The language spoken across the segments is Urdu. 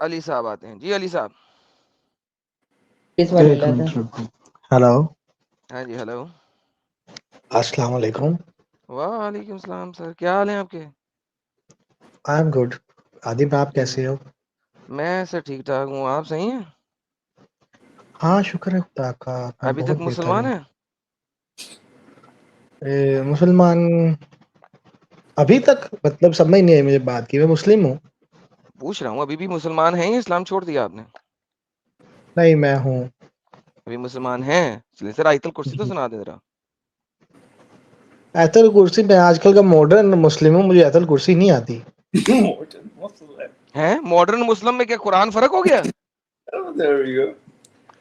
علی صاحب آتے ہیں. جی علی صاحب. ہلو ہاں جی ہلو. السلام علیکم. وعلیکم السلام سر, کیا حال ہیں آپ کے؟ I am good. عادب آپ جی کیسے ہو؟ میں سر ٹھیک ٹھاک ہوں, آپ صحیح ہیں؟ ہاں شکر ہے خدا کا, میں ابھی بہت تک بہتر مسلمان ہوں. ہیں؟ مسلمان ابھی تک مطلب سمجھ نہیں ہے مجھے بات کی, میں مسلم ہوں. پوچھ رہا ہوں ابھی بھی مسلمان ہیں یا اسلام چھوڑ دیا آپ نے؟ نہیں میں ہوں. ابھی مسلمان ہیں, چلیے سر آیت الکرسی تو سنا دیں ذرا. ایت الکرسی میں آج کل کا ماڈرن مسلم ہوں, مجھے ایت الکرسی نہیں آتی. ہیں ماڈرن مسلم میں کیا قرآن فرق ہو گیا؟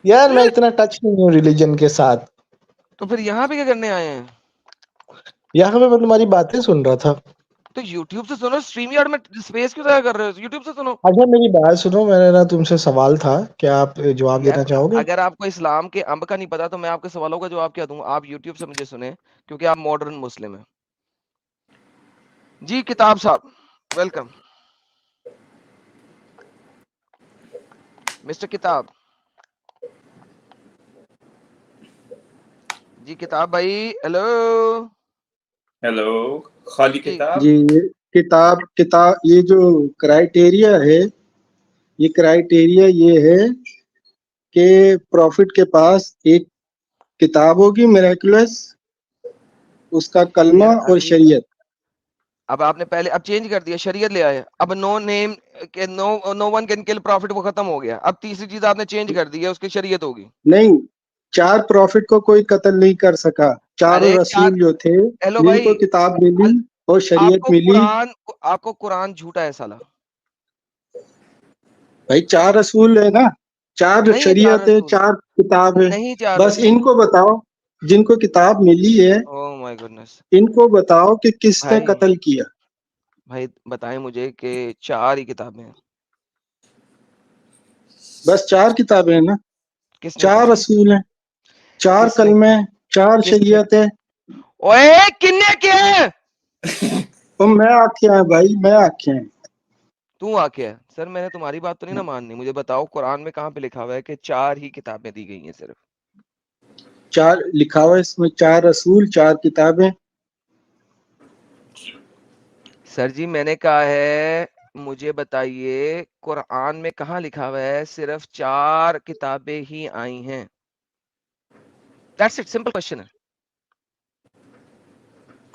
یار میں اتنا ٹچ نہیں ہوں ریلیجن کے ساتھ. تو پھر یہاں پہ کیا کرنے آئے ہیں؟ یہاں پہ میں تمہاری باتیں سن رہا تھا. تو یوٹیوب سے سنو, اسٹریم یارڈ میں اسپیس کیوں ضائع کر رہے ہو؟ یوٹیوب سے سنو. اچھا میری بات سنو, میرا تم سے سوال تھا, کیا آپ جواب یار دینا چاہو گے؟ اگر آپ کو اسلام کے امب کا نہیں پتا تو میں آپ کے سوالوں کا جواب کیا دوں؟ آپ یوٹیوب سے مجھے سنیں کیونکہ آپ ماڈرن مسلم ہیں. جی کتاب صاحب ویلکم. مسٹر کتاب. جی کتاب بھائی ہیلو. ہیلو خالی جی کتاب. جی کتاب یہ جو کرائٹیریا ہے, یہ کرائٹیریا یہ ہے کہ پروفٹ کے پاس ایک کتاب ہوگی میریکولس, اس کا کلمہ یار اور ابھی شریعت. اب آپ نے پہلے اب چینج کر دیا, شریعت لے آئے. اب نو نیم نو ون کین کل پروفٹ وہ ختم ہو گیا. اب تیسری چیز آپ نے چینج کر دی ہے, اس کی شریعت ہوگی. نہیں, 4 پروفٹ کو کوئی قتل نہیں کر سکا. چاروں ارے چار رسول جو تھے ہیلو جن کو بھائی, کتاب ملی اور آپ شریعت کو ملی. قرآن آپ کو قرآن جھوٹا ہے سالا. بھائی 4 رسول ہے نا, 4 نہیں ہے چار شریعت ہے, رسول, 4 کتاب ہے. نہیں چار بس رسول. ان کو بتاؤ جن کو کتاب ملی ہے, او مائی گڈنس. ان کو بتاؤ کہ کس نے بھائی قتل کیا. بھائی بتائیں مجھے کہ 4 ہی کتابیں ہیں. بس 4 کتابیں ہیں نا, کس نے 4 کہا؟ رسول ہیں, 4 کس نے کلمے, 4 کس نے شریعت ہے. اوے کن نے کیا ہے؟ تو میں آنکھیں ہیں بھائی, میں آنکھیں ہیں. تو آ کے ہے سر, میں نے تمہاری بات تو نہیں نا ماننی. مجھے بتاؤ قرآن میں کہاں پہ لکھا ہوا ہے کہ 4 ہی کتابیں دی گئی ہیں صرف؟ 4 لکھا ہوا ہے اس میں, 4 رسول, 4 کتابیں. سر جی میں نے کہا ہے مجھے بتائیے قرآن میں کہاں لکھا ہوا ہے صرف 4 کتابیں ہی آئی ہیں؟ دیٹس اٹ, سمپل کوشچن ہے.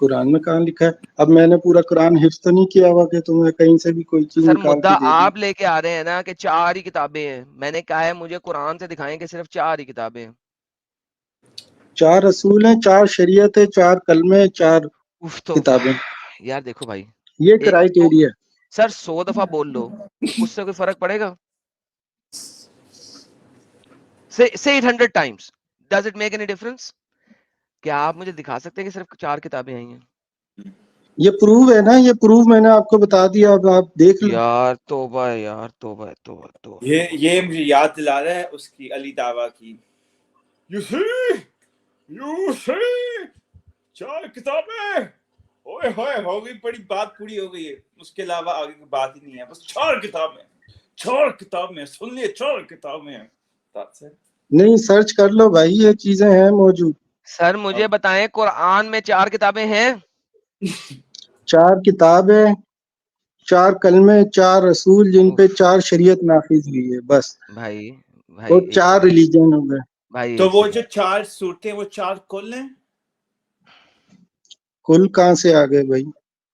قرآن میں کہاں لکھا ہے؟ اب میں نے پورا قرآن حفظ تو نہیں کیا ہوا کہ تمہیں کہیں سے بھی کوئی چیز سر نکال مدعا کے دے دوں. آپ لے کے آ رہے ہیں نا کہ 4 ہی کتابیں ہیں. میں نے کہا ہے مجھے قرآن سے دکھائیں کہ صرف 4 ہی کتابیں ہیں. 4 رسول ہیں, 4 شریعت ہے, 4 کلمے, 4 اف تو کتابیں. یار دیکھو بھائی, یہ تو کرائیٹیریا. سر 100 دفعہ بول لو, اس سے کوئی فرق پڑے گا؟ say it 100 times, does it make any difference? کیا آپ مجھے دکھا سکتے ہیں کہ صرف 4 کتابیں آئی ہیں؟ یہ پروف ہے نا, یہ پروف میں نے آپ کو بتا دیا, اب آپ دیکھ لیں. یار توبہ ہے یار, توبہ ہے, توبہ توبہ. یہ مجھے یاد دلا رہا ہے اس کی علی دعویٰ کی. You see 4 کتابیں, اوئے ہوئے ہو گئی, بڑی بات پوری ہو گئی ہے. اس کے علاوہ آگے کی بات ہی نہیں ہے, بس 4 کتابیں, 4 کتابیں, سن لیے 4 کتابیں. نہیں سرچ کر لو بھائی, یہ چیزیں ہیں موجود. سر مجھے بتائیں قرآن میں 4 کتابیں ہیں؟ 4 کتابیں, 4 کلمے, 4 رسول جن پہ 4 شریعت نافذ ہوئی ہے بس. بھائی اور ایک 4 سیکنڈ ریلیجن ہو گئے. بھائی, تو ایک وہ جو سیکنڈ. 4 صورتیں وہ 4 کل ہیں؟ کل کہاں سے آ گئے بھائی؟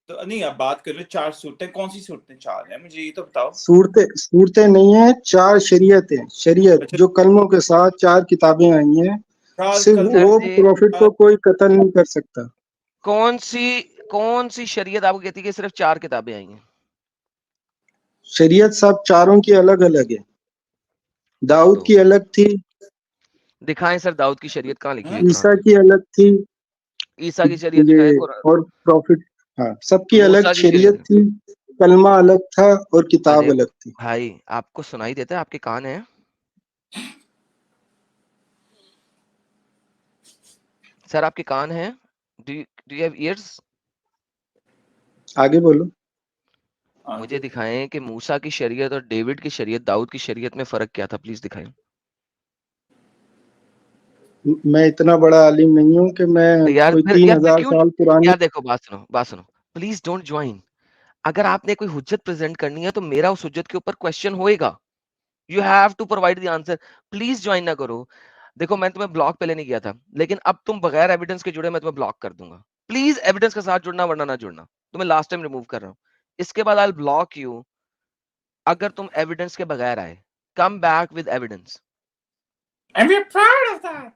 تو نہیں, اب بات کر رہے 4 صورتیں, کون سی صورتیں 4 ہیں مجھے یہ تو بتاؤ. صورتیں نہیں ہیں, 4 شریعتیں. شریعت اچھا, جو کلموں کے ساتھ 4 کتابیں آئی ہیں, 4 صرف سر وہ جی پروفٹ کو کوئی قتل نہیں کر سکتا. کون سی شریعت آپ کو کہتی ہے کہ صرف 4 کتابیں آئی ہیں؟ شریعت سب چاروں کی الگ الگ ہے. داؤد تو کی الگ تھی, دکھائیں سر داؤد کی شریعت کہاں لکھی ہے قرآن عیسیٰ میں؟ کی الگ تھی, عیسیٰ کی شریعت دکھائیں یہ قرآن. اور پروفٹ, ہاں سب کی الگ موسیٰ کی شریعت تھی, کلمہ الگ تھا اور کتاب ارے الگ تھی. بھائی آپ کو سنائی دیتا ہے؟ آپ کے کان ہیں سر؟ آپ کے کان ہیں؟ do you have ears? آگے بولو. مجھے دکھائیں کہ موسیٰ کی شریعت اور ڈیوڈ کی شریعت، داؤد کی شریعت میں فرق کیا تھا، پلیز دکھائیں. میں اتنا بڑا عالم نہیں ہوں کہ میں یار کوئی پھر 3000 کیوں، سال پرانی. یار دیکھو بات سنو پلیز ڈونٹ جوائن. اگر آپ نے کوئی حجت پریزنٹ کرنی ہے تو میرا اس حجت کے اوپر کوشچن ہوئے گا. You have to provide the answer. Please join نہ کرو. دیکھو میں تمہیں بلاک پہلے نہیں کیا تھا، لیکن اب تم بغیر ایویڈنس کے جڑے میں تمہیں بلاک کر دوں گا. پلیز ایویڈنس کے ساتھ جڑنا ورنہ نہ جڑنا. تمہیں لاسٹ ٹائم ریموو کر رہا ہوں، اس کے بعد آئی بلاک یو اگر تم ایویڈنس کے بغیر آئے. Come back with evidence. And we're proud of that.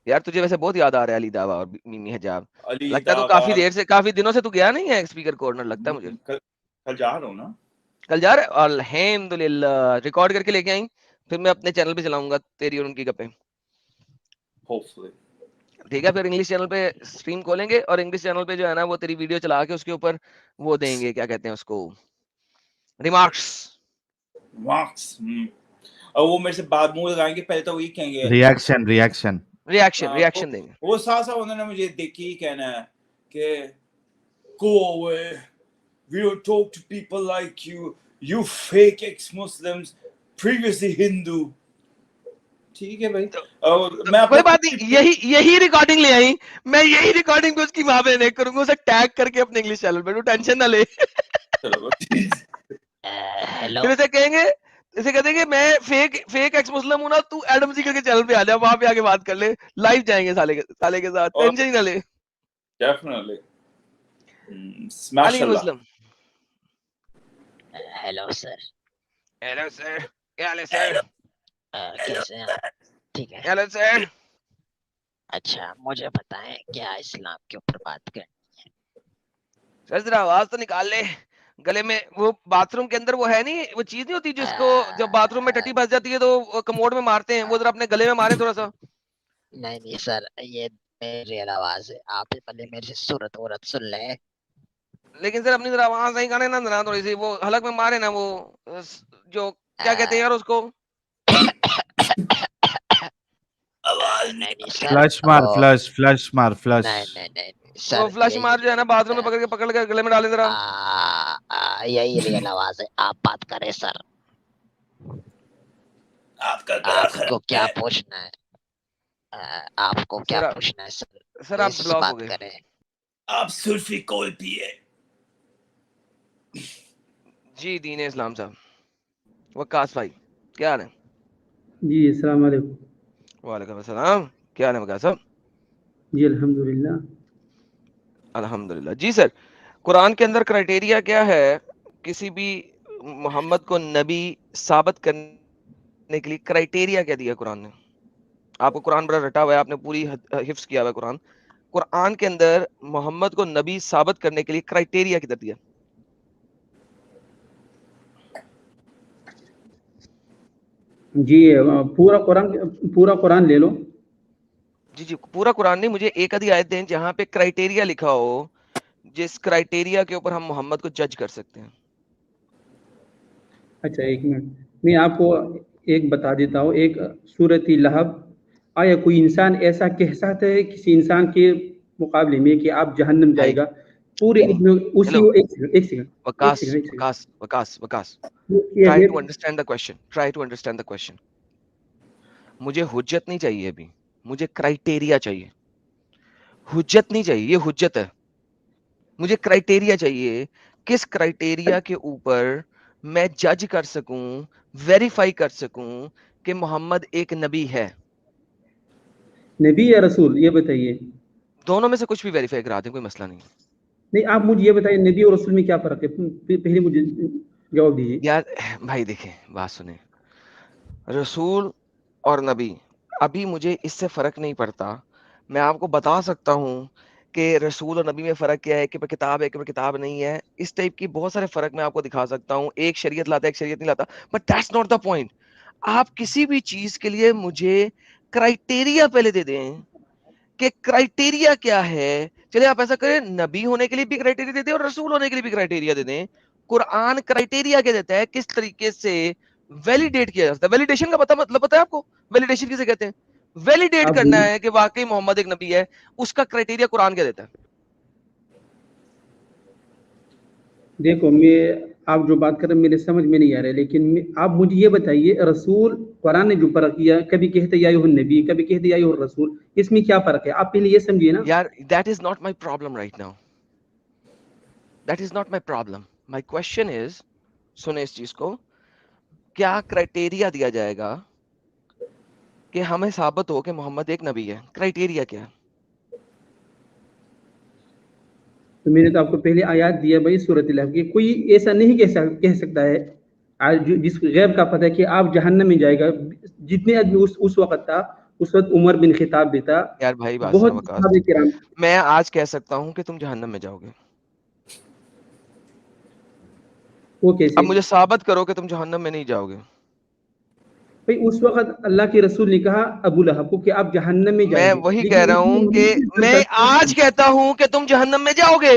یار تجھے ویسے بہت یاد آ رہا ہے علی داوا اور میمی حجاب. علی لگتا ہے تو داوا کافی دیر سے، کافی دنوں سے تو گیا نہیں ہے اسپیکر کارنر، لگتا ہے مجھے. کل جا رہا ہوں نا. کل جا رہے؟ الحمدللہ. ریکارڈ کر کے لے کے آئیں، پھر میں اپنے چینل پہ چلاؤں گا تیری اور ان کی گپیں. Hopefully. ٹھیک ہے، پھر انگلش چینل پہ اسٹریم کھولیں گے اور انگلش چینل پہ جو ہے نا وہ تیری ویڈیو چلا کے اس کے اوپر وہ دیں گے، کیا کہتے ہیں اس کو، ریمارکس. اور وہ میرے سے بات منہ لگائیں گے، پہلے تو وہی کہیں گے ریاکشن ریاکشن دیں گے. وہ ساتھ ساتھ انہوں نے مجھے دیکھ کے ہی کہنا ہے کہ go away, we don't talk to people like you, you fake ex-Muslims, previously Hindu. ٹھیک ہے بھائی، میں کوئی بات نہیں، یہی ریکارڈنگ لے آئی، میں یہی ریکارڈنگ کو اس کی وہاں پہ نہیں کروں گا، اسے ٹیگ کر کے اپنے انگلش چینل پہ. تو ٹینشن نہ لے. ہیلو پھر اسے کہیں گے، اسے کہتے ہیں کہ میں فیک ایکس مسلم ہوں نا، تو ایڈم سیکر کے چینل پہ آ جا، وہاں پہ آ کے بات کر لے. لائیو جائیں گے سالے کے ساتھ، ٹینشن ہی نہ لے. ڈیفینیٹلی علی سمیش اللہ. مسلم. ہیلو سر، ہیلو سر، کیا حال ہے سر؟ کیسے ہیں آپ؟ ٹھیک ہے. Hello sir. اچھا مجھے بتائیں کیا اسلام کے اوپر بات کرنی ہے؟ سر ذرا آواز تو نکال لے گلے میں. وہ باتھ روم کے اندر وہ ہے نہیں، وہ چیز نہیں ہوتی جس کو جب باتھ روم میں ٹٹی پھنس جاتی ہے تو کموڈ میں مارتے ہیں، وہ ذرا اپنے گلے میں مارے تھوڑا سا. نہیں سر، یہ میری ریئل آواز ہے، آپ پہلے میری صورت وورت سن لیں. لیکن سر اپنی ذرا آواز صحیح کرے نا، ذرا تھوڑی سی وہ حلق میں مارے نا، وہ جو کیا کہتے ہیں یار اس کو. نہیں سر، فلش مار نہیں سر، وہ فلش مار جو ہے نا باتھ روم میں پکڑ کے گلے میں ڈالے ذرا. یہی ریئل آواز ہے. آپ بات کریں سر، آپ کو کیا پوچھنا ہے؟ آپ کو کیا پوچھنا ہے سر؟ سر آپ پلیز بلاک ہو بات گئے. کریں. آپ سلفی کول پیے. جی دین اسلام صاحب، وقاص بھائی کیا حال ہے؟ جی السلام علیکم. وعلیکم السلام، کیا حال ہے وقاص صاحب؟ جی الحمدللہ. الحمدللہ. جی سر، قرآن کے اندر کرائٹیریا کیا ہے کسی بھی محمد کو نبی ثابت کرنے کے لیے؟ کرائٹیریا کیا دیا قرآن نے؟ آپ کو قرآن بڑا رٹا ہوا ہے، آپ نے پوری حفظ کیا ہوا ہے قرآن. قرآن کے اندر محمد کو نبی ثابت کرنے کے لیے کرائٹیریا کدھر دیا؟ جی پورا قرآن لے لو. جی پورا قرآن نہیں، مجھے ایک آدھی آیت دیں جہاں پہ کرائٹیریا لکھا ہو جس کرائٹیریا کے اوپر ہم محمد کو جج کر سکتے ہیں. اچھا ایک منٹ، میں آپ کو ایک بتا دیتا ہوں. ایک سورۃ لہب. آیا کوئی انسان ایسا کہہ سکتا ہے کسی انسان کے مقابلے میں کہ آپ جہنم جائے گا؟ پورے اسی ایک second. Waqas try to understand the question. مجھے حجت نہیں چاہیے ابھی، مجھے کرائٹیریا چاہیے. حجت نہیں چاہیے، یہ حجت ہے. مجھے کرائٹیریا چاہیے، کس کرائٹیریا کے اوپر میں جج کر سکوں، ویریفائی کر سکوں کہ محمد ایک نبی ہے. نبی یا رسول یہ بتائیے. دونوں میں سے کچھ بھی ویریفائی کرا دیں، کوئی مسئلہ نہیں. نہیں آپ مجھے یہ بتائیے نبی اور رسول میں کیا فرق ہے، پہلے مجھے جواب دیجیے. یار بھائی دیکھیں، بات سنیں، رسول اور نبی ابھی مجھے اس سے فرق نہیں پڑتا. میں آپ کو بتا سکتا ہوں کہ رسول اور نبی میں فرق کیا ہے، کہ کتاب ہے کہ کتاب نہیں ہے. اس ٹائپ کی بہت سارے فرق میں آپ کو دکھا سکتا ہوں. ایک شریعت لاتا ہے، ایک شریعت نہیں لاتا. But that's not the point. آپ کسی بھی چیز کے لیے مجھے کرائٹیریا پہلے دے دیں کہ کرائٹیریا کیا ہے. چلے آپ ایسا کریں، نبی ہونے کے لیے بھی کرائٹیریا دے دیں اور رسول ہونے کے لیے بھی کرائٹیریا دے دیں. قرآن کرائٹیریا کیا دیتا ہے، کس طریقے سے ویلیڈیٹ کیا جاتا ہے. ویلیڈیشن کا مطلب پتا ہے آپ کو؟ ویلیڈیشن کسے کہتے ہیں؟ ویلیڈیٹ آپ کرنا ہے کہ واقعی محمد ایک نبی ہے. اس کا کرائٹیریا قرآن کیا دیتا ہے؟ دیکھو میں آپ جو بات کر رہے ہیں میرے سمجھ میں نہیں آ رہا ہے، لیکن آپ مجھے یہ بتائیے رسول قرآن نے جو فرق کیا، کبھی کہتے یا ایھا النبی، کبھی کہتے یا ایھا الرسول، اس میں کیا فرق ہے؟ آپ پہلے یہ سمجھیے نا. یار that is not my problem right now. That is not my problem. My question is, سنیں اس چیز کو، کیا کرائٹیریا دیا جائے گا کہ ہمیں ثابت ہو کہ محمد ایک نبی ہے؟ کرائٹیریا کیا ہے؟ تو میں نے تو آپ کو پہلے آیات دیا بھائی سورۃ الحب کی. کوئی ایسا نہیں کہہ سکتا ہے جس غیب کا پتہ ہے کہ آپ جہنم میں جائے گا. جتنے آدمی اس وقت تھا، اس وقت عمر بن خطاب بھی تھا، یار بھائی بات سنو بہت وقاص، صحابہ کرام. میں آج کہہ سکتا ہوں کہ تم جہنم میں جاؤ گے. وہ کیسے؟ اب مجھے ثابت کرو کہ تم جہنم میں نہیں جاؤ گے. بھائی اس وقت اللہ کے رسول نے کہا ابو لہب کو کہ آپ جہنم میں جائیں میں گے، وہی لیکن کہہ رہا اس ہوں کہ میں آج کہتا ہوں کہ تم جہنم میں جاؤ گے.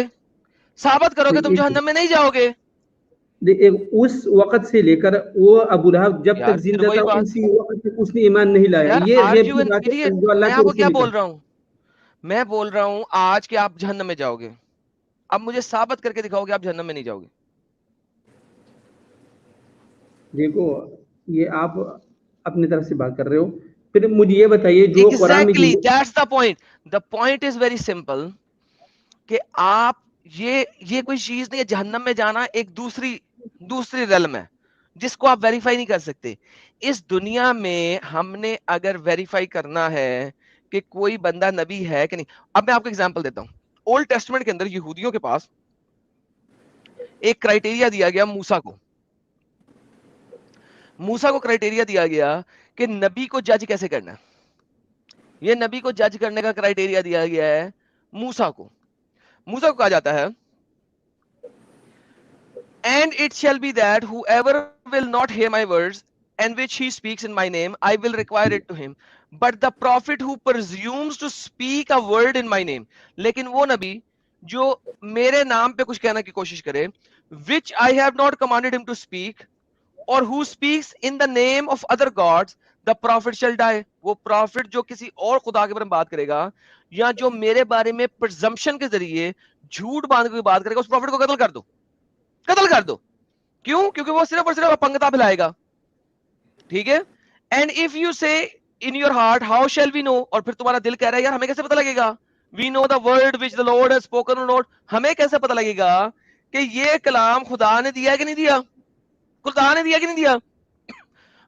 ثابت کرو کہ تم جہنم میں نہیں جاؤ گے. اس وقت سے لے کر وہ ابو لہب جب یار تک پھر زندہ وہی تھا بات، اسی وقت تک اس نے ایمان نہیں لایا. یار یہ آر غیب یو کی این بات ہے ایڈیٹ؟ جو اللہ میں کے آپ کو رسول کیا نے بول کہا. رہا ہوں؟ میں بول رہا ہوں آج کہ آپ جہنم میں جاؤ گے. اب مجھے ثابت کر کے دکھاؤ کہ آپ جہنم میں نہیں جاؤ گے. دیکھو یہ آپ اپنی طرف سے بات کر رہے ہو. پھر مجھے یہ بتائیے جو قرآن میں Exactly, that's the point. The point is very simple کہ آپ یہ کوئی چیز نہیں ہے. جہنم میں جانا ایک دوسری ریلم ہے جس کو آپ ویریفائی نہیں کر سکتے. اس دنیا میں ہم نے اگر ویریفائی کرنا ہے کہ کوئی بندہ نبی ہے کہ نہیں. اب میں آپ کو ایگزامپل دیتا ہوں. اولڈ ٹیسٹمنٹ کے اندر یہودیوں کے پاس ایک کرائٹیریا دیا گیا موسیٰ کو کرائٹیریا دیا گیا کہ نبی کو جج کیسے کرنا ہے. یہ نبی کو جج کرنے کا کرائٹیریا دیا گیا ہے موسیٰ کو کہا جاتا ہے and it shall be that whoever will not hear my words and which he speaks in my name I will require it to him, but the prophet who presumes to speak a word in my name, لیکن وہ نبی جو میرے نام پہ کچھ کہنے کی کوشش کرے, which I have not commanded him to speak, or who speaks in the name of other gods, the prophet shall die. وہ prophet جو کسی اور خدا کے بارے میں بات کرے گا یا جو میرے بارے میں presumption کے ذریعے جھوٹ باندھ کے بات کرے گا, اس prophet کو قتل کر دو. کیوں؟ کیونکہ وہ صرف اور صرف اپنگتا پھیلائے گا. ٹھیک ہے. And if you say in your heart how shall we know, اور پھر تمہارا دل کہہ رہا ہے یار ہمیں کیسے پتہ لگے گا, we know the word which the Lord has spoken or not, ہمیں کیسے پتہ لگے گا کہ یہ کلام خدا نے دیا ہے کہ نہیں دیا, خدا نے دیا کہ نہیں دیا.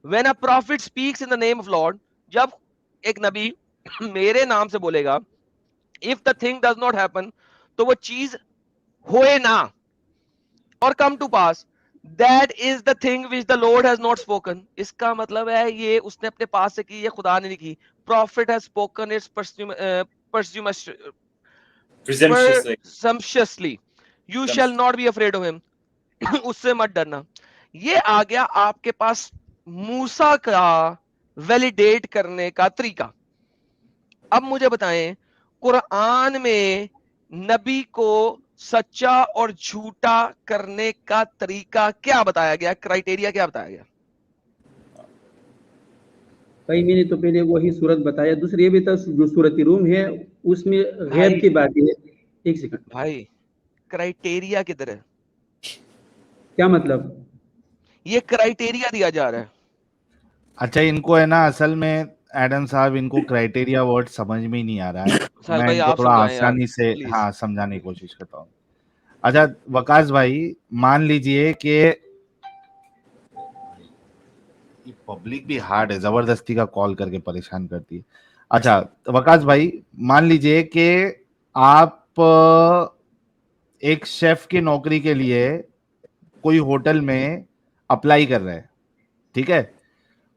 when a prophet speaks in the name of Lord, جب ایک نبی میرے نام سے بولے گا, if the thing does not happen, تو وہ چیز ہوئے نہ, اور come to pass, that is the thing which the Lord has not spoken. اس کا مطلب ہے یہ اس نے اپنے پاس سے کی, یہ خدا نے نہیں کی. Prophet has spoken it presumptuously. You shall not be afraid of him. اس سے مت ڈرنا. یہ آ گیا آپ کے پاس موسیٰ کا ویلیڈیٹ کرنے کا طریقہ. اب مجھے بتائیں قرآن میں نبی کو سچا اور جھوٹا کرنے کا طریقہ کیا بتایا گیا, کرائٹیریا کیا بتایا گیا؟ بھائی میں نے تو پہلے وہی صورت بتایا. دوسری یہ بھی تھا جو صورت روم ہے اس میں غیب کی بات ہے. ایک سیکنڈ بھائی کرائٹیریا کدھر ہے؟ کیا مطلب؟ یہ کرائٹیریا دیا جا رہا ہے. اچھا ان کو ہے نا اصل میں ایڈم صاحب ان کو کرائٹیریا ورڈ سمجھ میں ہی نہیں آ رہا ہے. میں ان کو تھوڑا آسانی سے سمجھانے کی کوشش کرتا ہوں. اچھا وقاص بھائی مان لیجئے کہ پبلک بھی ہارڈ ہے, زبردستی کا کال کر کے پریشان کرتی ہے. اچھا وقاص بھائی مان لیجئے کہ آپ ایک شیف کی نوکری کے لیے کوئی ہوٹل میں اپلائی کر رہے ہیں, ٹھیک ہے,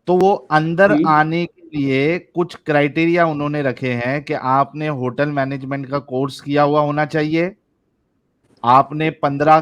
تو وہ اندر آنے کے لیے کچھ کرائٹیریا انہوں نے رکھے ہیں کہ آپ نے ہوٹل مینجمنٹ کا کورس کیا ہوا ہونا چاہیے, آپ نے 15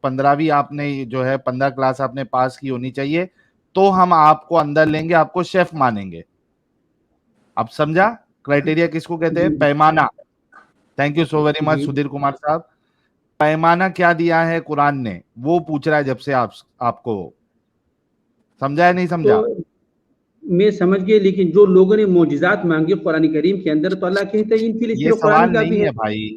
15ویں آپ نے جو ہے 15 کلاس آپ نے پاس کی ہونی چاہیے, تو ہم آپ کو اندر لیں گے, آپ کو شیف مانیں گے. اب سمجھا کرائٹیریا کس کو کہتے ہیں؟ پیمانہ. Thank you so very much Sudheer Kumar صاحب. پیمانہ کیا دیا ہے قرآن نے, وہ پوچھ رہا ہے جب سے آپ کو. سمجھا ہے نہیں سمجھا؟ میں سمجھ گئے, لیکن جو لوگوں نے معجزات مانگے قرآن کریم کے اندر تو اللہ کہتے ہیں ان کے لیے یہ صرف قرآن سوال کافی نہیں ہے. ہے بھائی,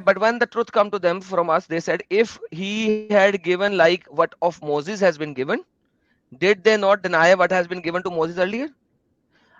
But when the truth come to them from us, they said, if he had given like what of Moses has been given, did they not deny what has been given to Moses earlier?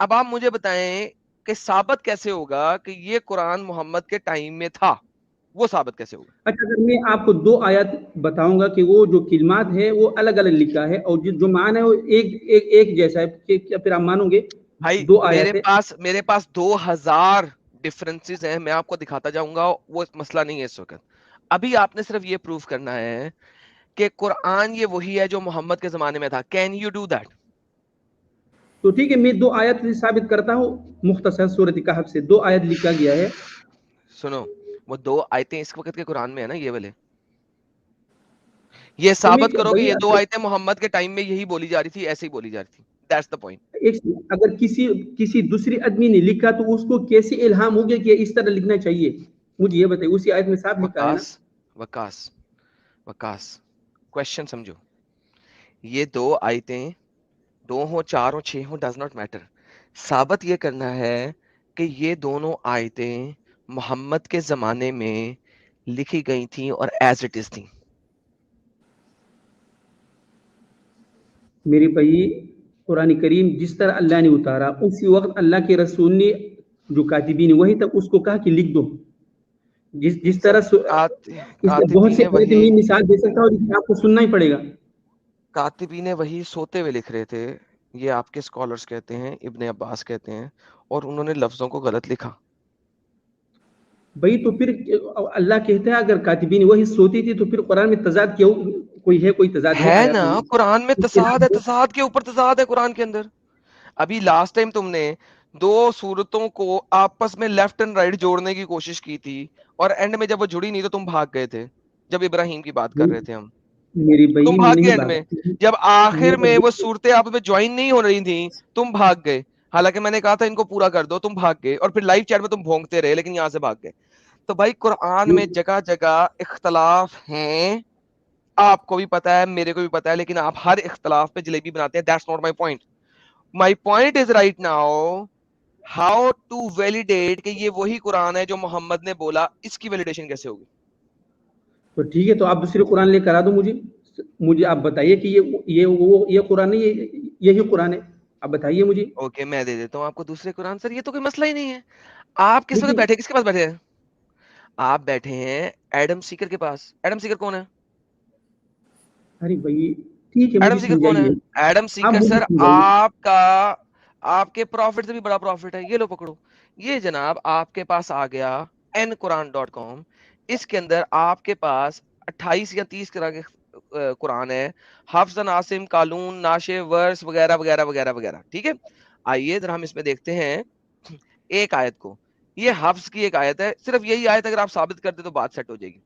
اب آپ مجھے بتائیں کہ ثابت کیسے ہوگا کہ یہ قرآن محمد کے ٹائم میں تھا, وہ ثابت کیسے ہوگا؟ اچھا اگر میں آپ کو 2 آیات بتاؤں گا کہ وہ جو کلمات ہے وہ الگ الگ لکھا ہے اور جو معنی ہے وہ ایک جیسا ہے, کہ کیا پھر آپ مانو گے؟ بھائی 2 آیات ہے. میرے پاس 2000 ڈفرنسز ہیں, میں آپ کو دکھاتا جاؤں گا, وہ مسئلہ نہیں ہے اس وقت. ابھی آپ نے صرف یہ پروف کرنا ہے کہ قرآن یہ وہی ہے جو محمد کے زمانے میں تھا. Can you do that? تو ٹھیک ہے, میں 2 آیت سے ثابت کرتا ہوں. مختصر سورۃ کہف سے 2 آیت لکھا گیا ہے. سنو, وہ 2 آیتیں اس وقت کے قرآن میں ہے نا, یہ والے. یہ تو میں ثابت کرو کہ بھائی یہ 2 آیتیں محمد کے ٹائم میں یہی بولی جا رہی تھی, ایسے ہی بولی جا رہی تھی. That's the point. اگر کسی دوسری آدمی نے لکھا تو اس کو کیسے الہام ہو گیا کہ اس طرح لکھنا چاہیے؟ مجھے یہ بتائیے, اسی آیت میں صاف لکھا ہے نا. وکاس کوشچن سمجھو. یہ 2 آیتیں 2 ہوں 4 ہوں 6 ہوں, ڈز ناٹ میٹر. ثابت یہ کرنا ہے کہ یہ دونوں آیتیں محمد کے زمانے میں لکھی گئی تھیں اور ایز اٹ از تھیں. میرے بھائی, قرآن کریم جس طرح اللہ نے اتارا اسی وقت اللہ کے رسول نے جو کاتبین وہی تک اس کو کہا کہ لکھ دو. جس طرح اس میں بہت سے میں مثال دے سکتا ہوں, لیکن آپ کو سننا ہی پڑے گا. کاتبین وہی سوتے ہوئے لکھ رہے تھے, یہ آپ کے اسکالرز کہتے ہیں, ابن عباس کہتے ہیں, اور انہوں نے لفظوں کو غلط لکھا. بھائی تو پھر اللہ کہتا ہے اگر کاتبین وہی سوتی تھی تو پھر قرآن میں تضاد کیوں کوئی تضاد ہے ہے آیات نا, میں؟ قرآن میں تضاد ہے, تضاد کے اوپر تضاد ہے قرآن کے اندر. ابھی لاسٹ ٹائم تم نے 2 صورتوں کو آپس میں لیفٹ اینڈ رائٹ جوڑنے کی کوشش کی تھی, اور اینڈ میں جب وہ جڑی نہیں تو تم بھاگ گئے تھے. جب ابراہیم کی بات کر رہے تھے ہم, میری بھائی تم میں بھاگ گئے نہیں اینڈ میں. بھاگا. جب آخر میں وہ صورتیں آپ میں جوائن نہیں ہو رہی تھیں تم بھاگ گئے, حالانکہ میں نے کہا تھا ان کو پورا کر دو, تم بھاگ گئے, اور پھر لائیو چیٹ میں تم بھونکتے رہے, لیکن یہاں سے بھاگ گئے. تو بھائی قرآن میں جگہ جگہ اختلاف ہیں, آپ کو بھی پتا ہے, میرے کو بھی پتا ہے, لیکن آپ ہر اختلاف پہ جلیبی بناتے ہیں. That's not my point. My point is right now how to validate کہ یہ وہی قرآن ہے جو محمد نے بولا, اس کی ویلیڈیشن کیسے ہوگی؟ تو ٹھیک ہے, تو آپ دوسرے قرآن لے کر آ دو مجھے آپ بتائیے کہ یہ قرآن نہیں, یہی قرآن ہے, آپ بتائیے مجھے. اوکے, میں دے دیتا ہوں آپ کو دوسرے قرآن. سر یہ تو کوئی مسئلہ ہی نہیں ہے. آپ کس وقت لیکن بیٹھے, کس کے پاس بیٹھے ہیں؟ آپ بیٹھے ہیں ایڈم سیکر کے پاس. ایڈم سیکر کون ہے؟ ارے بھائی ٹھیک ہے, ایڈم مجھے سیکر کون ہے؟ سمجھائیے. ایڈم آپ سیکر مجھے سر سمجھائیے. آپ کے پروفٹ سے بھی بڑا پروفٹ ہے. یہ لو پکڑو, یہ جناب آپ کے پاس آ گیا nquran.com. اس کے اندر آپ کے پاس 28 یا 30 طرح کے قرآن ہے, حفظ, ناصم, قالون, ناشے, ورس وغیرہ وغیرہ وغیرہ وغیرہ. ٹھیک ہے, آئیے ذرا ہم اس میں دیکھتے ہیں ایک آیت کو. یہ حفظ کی ایک آیت ہے, صرف یہی آیت اگر آپ ثابت کر دیں تو بات سیٹ ہو جائے گی.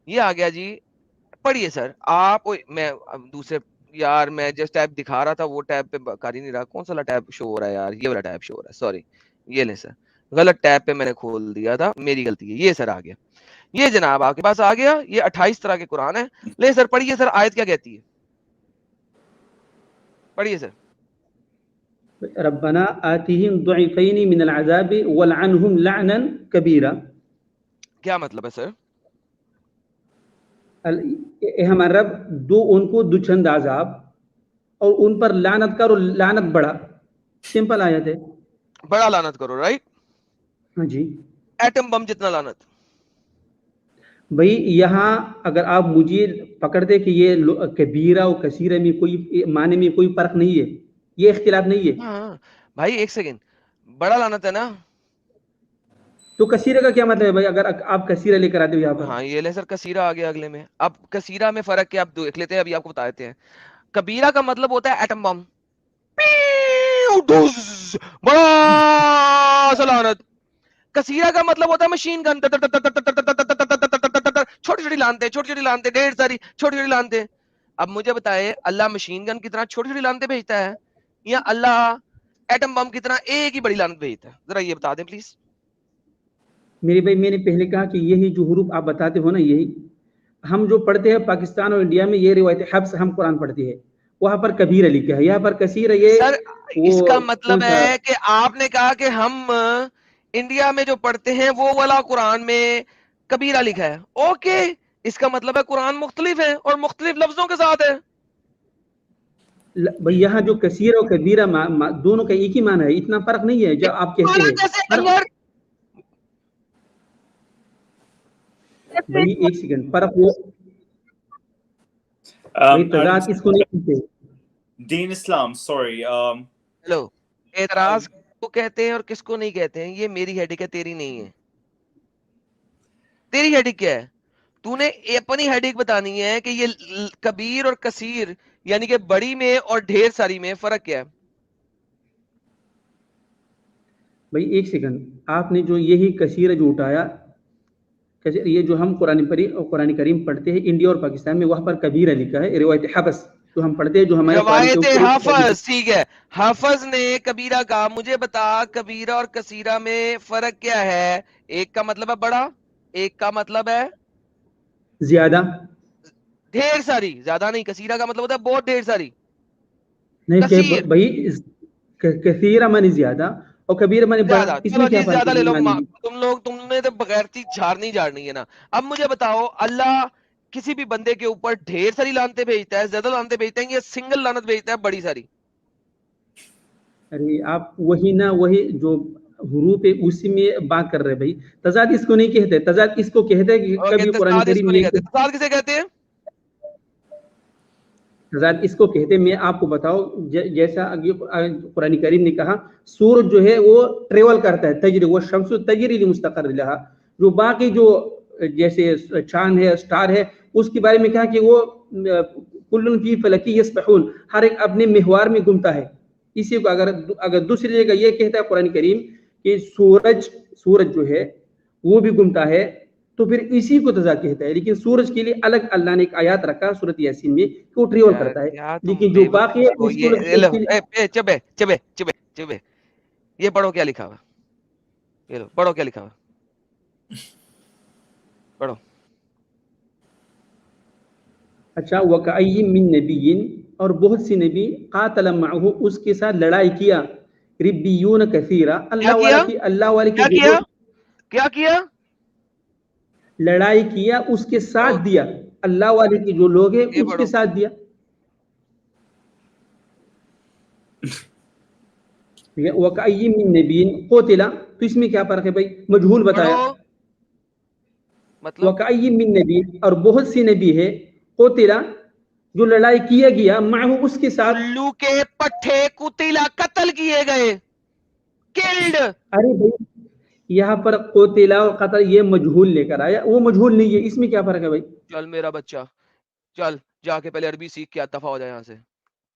یہ آ گیا جی, پڑھیے سر آپ. میں دوسرے یار میں جس ٹیب دکھا رہا تھا وہ ٹیب پہ کر ہی نہیں رہا. کون سا ٹیب شو ہو رہا ہے یار؟ یہ والا ٹیب شو ہو رہا ہے, سوری. یہ لیں سر, غلط ٹیب پہ میں نے کھول دیا تھا, میری غلطی ہے. یہ سر آ گیا, یہ جناب آپ کے پاس آ گیا. یہ 28 طرح کے قرآن ہے. لے سر پڑھیے سر, آیت کیا کہتی ہے, پڑھیے سر. ربنا آتihim ضعفین من العذاب ولعنهم لعنا کبیرا. کیا مطلب ہے سر؟ اے ہمارا رب, دو ان کو دوچند عذاب اور ان پر لعنت کر, اور لعنت بڑھا. سمپل آیت ہے. بڑا لعنت کرو, رائٹ. ہاں جی ایٹم بم جتنا لعنت. بھائی یہاں اگر آپ مجھے پکڑتے کہ یہ کبیرہ اور کثیرہ میں کوئی معنی میں کوئی فرق نہیں ہے, یہ اختلاف نہیں ہے, ہاں بھائی ایک سیکنڈ, بڑا لعنت ہے نا. تو کثیرہ کا کیا مطلب ہے بھائی؟ اگر آپ کثیرہ لے کر آتے ہو یہاں پر. ہاں یہ لے سر, کثیرہ آ گیا اگلے میں. اب کثیرہ میں فرق کیا آپ دیکھ لیتے ہیں, ابھی آپ کو بتا دیتے ہیں. کبیرہ کا مطلب ہوتا ہے ایٹم بم, بڑا سلانت. کثیرہ کا مطلب ہوتا ہے مشین گن, چھوٹی چھوٹی لانتے, چھوٹی چھوٹی لانتے, ڈھیر ساری چھوٹی چھوٹی لانتے. اب مجھے بتائے, اللہ مشین گن کی طرح چھوٹی چھوٹی لانتے بھیجتا ہے, یا اللہ ایٹم بم کی طرح ایک ہی بڑی لانت بھیجتا ہے؟ ذرا یہ بتا دیں پلیز. میرے بھائی میں نے پہلے کہا کہ یہی جو حروف آپ بتاتے ہو نا, یہی ہم جو پڑھتے ہیں پاکستان اور انڈیا میں, یہ روایت حفظ ہم قرآن پڑھتے ہیں, وہاں پر کبیرہ لکھا ہے, یہاں پر کثیرہ. یہ سر اس وہ کا کون مطلب سا ہے کہ آپ نے کہا کہ ہم انڈیا میں جو پڑھتے ہیں وہ والا قرآن میں کبیرہ لکھا ہے. اوکے, اس کا مطلب ہے قرآن مختلف ہے اور مختلف لفظوں کے ساتھ ہے. بھائی یہاں جو کثیر اور کبیرہ دونوں کا ایک ہی معنی ہے, اتنا فرق نہیں ہے جو آپ کہتے ہیں. بھائی ایک سیکنڈ, فرق وہ بھائی تضاد اس کو نہیں کہتے. دین اسلام, sorry. ہیلو, اعتراض کو کہتے ہیں اور کس کو نہیں کہتے ہیں, یہ میری ہیڈک ہے, تیری نہیں ہے. تیری ہیڈک کیا ہے؟ تو نے اپنی ہیڈک بتانی ہے کہ یہ کبیر اور کثیر یعنی کہ بڑی میں اور ڈھیر ساری میں فرق کیا ہے. بھائی ایک سیکنڈ, آپ نے جو یہی کثیر جو اٹھایا, یہ جو ہم قرآن کریم پڑھتے ہیں انڈیا اور پاکستان میں, وہاں پر کبیرہ لکھا ہے. روایت حفظ جو ہم پڑھتے ہیں, جو ہمارے قرآن کے روایت اوپر حافظ, ٹھیک ہے, حافظ نے کبیرہ کہا. مجھے بتا کبیرہ اور کثیرہ میں فرق کیا ہے؟ ایک کا مطلب ہے بڑا, ایک کا مطلب ہے زیادہ, ڈھیر ساری. زیادہ نہیں, کثیرہ کا مطلب ہوتا ہے بہت ڈھیر ساری. نہیں کہ کثیر بھائی کثیرہ معنی زیادہ اور کبیرہ معنی بڑا, زیادہ. اس چلو میں کیا جی فرق زیادہ لے لو. ہے؟ تم نے تو بغیر جھاڑنی جھاڑنی ہے نا. اب مجھے بتاؤ, اللہ کسی بھی بندے کے اوپر ڈھیر ساری لعنتیں بھیجتا ہے, زیادہ لعنتیں بھیجتا ہے, یا سنگل لعنت بھیجتا ہے بڑی ساری؟ ارے آپ وہی نا, وہی جو حروف ہے اسی میں بات کر رہے بھائی. تضاد اس کو نہیں کہتے, تضاد اس کو کہتے ہیں کہ کبھی قرآن تضاد اس کریم کو نہیں یہ کہتے. تضاد کسے کہتے ہیں؟ تضاد اس کو کہتے ہیں, میں آپ کو بتاؤ, جیسا قرآن کریم نے کہا سورج جو ہے وہ ٹریول کرتا ہے, تجری وہ شمس تجری لمستقر لہا. جو باقی جو جیسے چاند ہے, اسٹار ہے, اس کے بارے میں کہا کہ وہ کل فی فلکی یسبحون, ہر ایک اپنے محور میں گھومتا ہے. اسی کو اگر دوسری جگہ یہ کہتا ہے قرآن کریم کہ سورج جو ہے وہ بھی گھومتا ہے, تو پھر اسی کو تضاد کہتا ہے. لیکن سورج کے لیے الگ اللہ نے ایک آیات رکھا سورۃ یاسین میں کہ وہ ٹریول کرتا ہے, کیا تم لیکن جو بے باقی ہے وقوف ہو. اس کو چبے یہ پڑھو کیا لکھا ہوا, یہ لو پڑھو کیا لکھا ہوا, پڑھو. اچھا, وَكَأَيٍّ مِّن نَبِيٍّ, اور بہت سی نبی, قاتل معه, اس کے ساتھ لڑائی کیا, ربیون کثیرا, اللہ والے کے جو لوگ کیا کیا لڑائی کیا اس کے ساتھ اوکے, دیا, اللہ والے کے جو لوگ ہیں یہ اس کے پڑھو. ساتھ دیا. وَكَأَيٍّ مِّن نَبِيٍّ قُتِلَ, تو اس میں کیا فرق ہے بھائی؟ مجہول بتایا. پڑھو مطلب وَكَأَيٍّ مِّن نَبِيٍّ, اور بہت سی نبی ہے, قُتِلَ, جو لڑائی کیا گیا, معه, اس کے ساتھ. الو کے پٹھے قتیلا, قتل کیے گئے, کلڈ. ارے بھائی یہاں پر قتل اور قتل یہ مجہول لے کر آیا, وہ مجہول نہیں ہے, اس میں کیا فرق ہے بھائی؟ چل میرا بچہ, چل جا کے پہلے عربی سیکھ کے دفعہ ہو جائے یہاں سے.